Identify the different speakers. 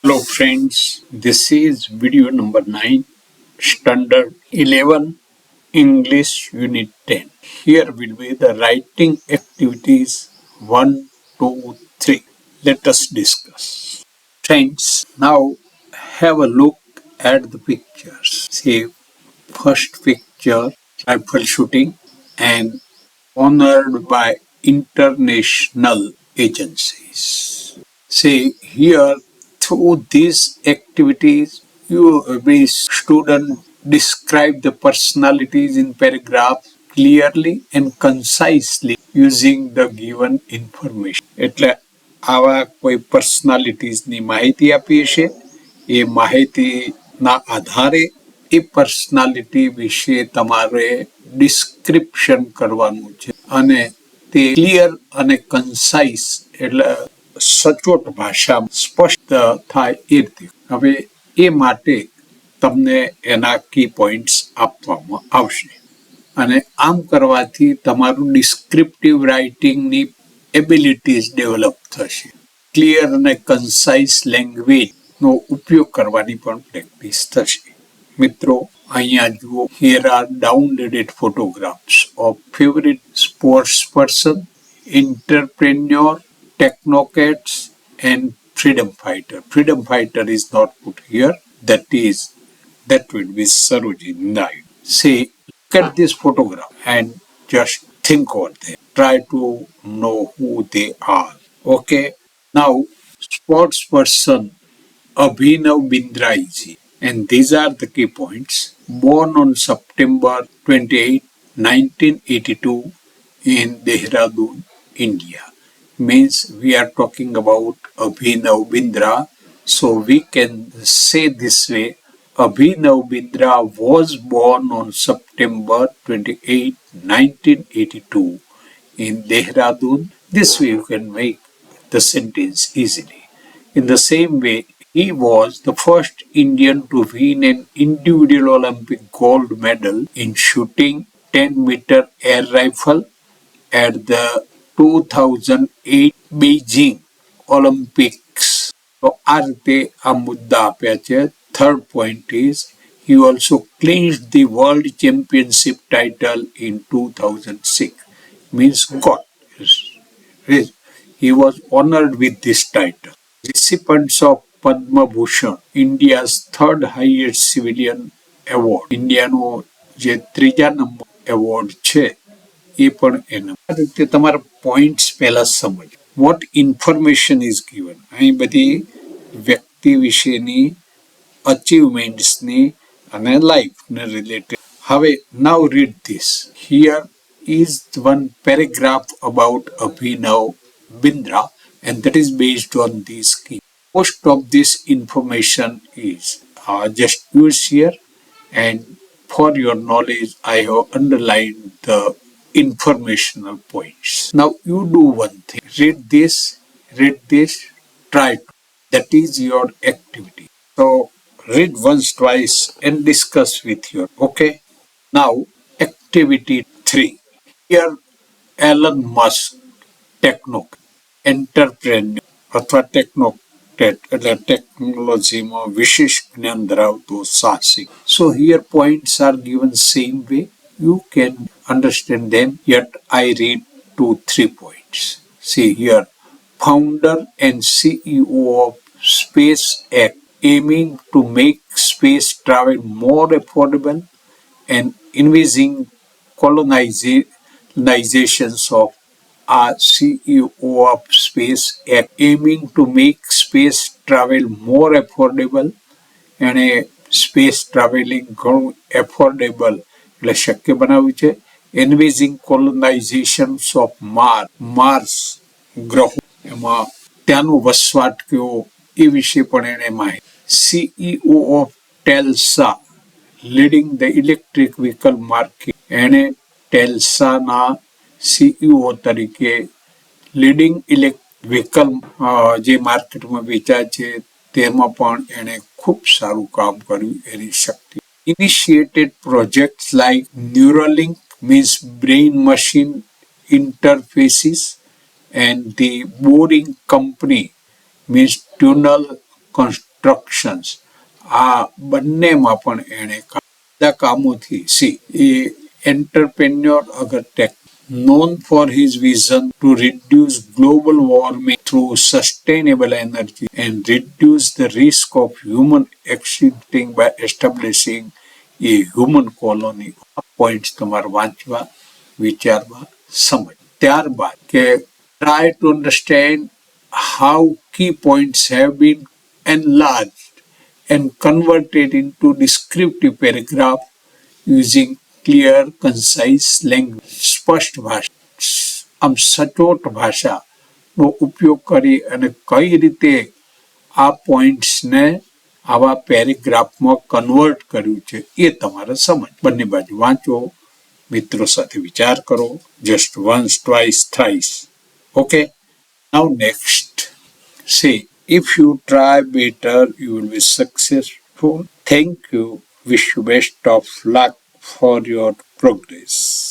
Speaker 1: Hello friends, this is video number 9, Standard 11, English Unit 10. Here will be the writing activities 1, 2, 3. Let us discuss. Friends, now have a look at the pictures. See, first picture, rifle shooting and honored by international agencies. See here, through these activities, every student describe the personalities in paragraphs clearly and concisely using the given information. એટલે આવા કોઈ પર્સનાલિટીઝની માહિતી આપી છે. એ માહિતીના આધારે એ personality વિશે તમારે ડિસ્ક્રિપ્શન કરવાનું છે અને તે ક્લિયર અને કન્સાઇઝ એટલે સચોટ ભાષામાં સ્પષ્ટ થાય એ રીતે. હવે એ માટે તમને એના કી પોઈન્ટ્સ આપવામાં આવશે અને આમ કરવાથી તમારું ડિસ્ક્રિપ્ટિવ રાઇટિંગની એબિલિટીઝ ડેવલપ થશે. ક્લિયર અને કન્સાઇઝ લેંગ્વેજનો ઉપયોગ કરવાની પણ પ્રેક્ટિસ થશે. મિત્રો, અહીંયા જુઓ, here are downloaded photographs of favorite sports person, entrepreneur, technocrats and freedom fighter. Freedom fighter is not put here. That will be Sarojini Naidu. See, look at this photograph and just think over them. Try to know who they are. Okay. Now, sports person Abhinav Bindraji. And these are the key points. Born on September 28, 1982 in Dehradun, India. Means we are talking about Abhinav Bindra. So we can say this way, Abhinav Bindra was born on September 28, 1982 in Dehradun. This way you can make the sentence easily. In the same way, he was the first Indian to win an individual Olympic gold medal in shooting 10-meter air rifle at the 2008 Beijing Olympics. So, આ રીતે આ મુદ્દા આપ્યા છે. Third point is, he also clinched the world championship title in 2006. Means got. He was honored with this title. Recipients of Padma Bhushan, India's third highest civilian award. ઇન્ડિયાનો જે ત્રીજા number award છે એ પણ એના. આ રીતે તમારા પોઈન્ટ્સ પહેલા સમજ. What information is given. અહીં બધી વ્યક્તિ વિશેની અચીવમેન્ટ્સની અને લાઈફને રિલેટેડ. હવે now read this. Here is one paragraph about Abhinav Bindra and that is based on these key. Most of this information is just used here, and for your knowledge I have underlined the informational points. Now you do one thing. Read this, try to. That is your activity. So read once, twice and discuss with your. Okay. Now activity 3. Here Elon Musk, technocrat, entrepreneur અથવા technocrat એટલે ટેકનોલોજીમાં વિશેષ જ્ઞાન ધરાવતો સાહસિક. So here points are given same way. You can understand them, yet I read 2-3 points. See here, founder and CEO of SpaceX, aiming to make space travel more affordable and envisaging colonizations of CEO of SpaceX, aiming to make space travel more affordable. અને space travelling ઘણું affordable એટલે શક્ય બનાવ્યું છે. એન્વિઝિંગ કોલોનાઇઝેશન્સ of Mars ગ્રહો, એમાં ત્યાંનું વસવાટ કેવો એ વિશે પણ એણે માહિતી. CEO of Tesla, leading the electric vehicle market. એણે ટેલ્સાના CEO તરીકે લીડિંગ વ્હીકલ જે માર્કેટમાં વેચાય છે તેમાં પણ એણે ખૂબ સારું કામ કર્યું એની શક્તિ. Initiated projects like Neuralink, means brain machine interfaces, and the Boring Company, means tunnel instructions આ બંનેમાં પણ એણે બધા કામોથી સી એ એન્ટરપ્રેન્યોર અગર tech known for his vision to reduce global warming through sustainable energy and reduce the risk of human extincting by establishing a human colony. Point તમારે વાંચવા વિચારવા સમજ ત્યારબાદ કે try to understand how key points have been enlarged and converted into descriptive paragraph using clear, concise language. સ્પષ્ટ ભાષા આમ સચોટ ભાષાનો ઉપયોગ કરી અને કઈ રીતે આ પોઈન્ટ્સને આવા પેરેગ્રાફમાં કન્વર્ટ કર્યું છે એ તમારે સમજ બંને બાજુ વાંચો મિત્રો સાથે વિચાર કરો just once twice thrice okay now next C if you try better you will be successful. Thank you. Wish you best of luck for your progress.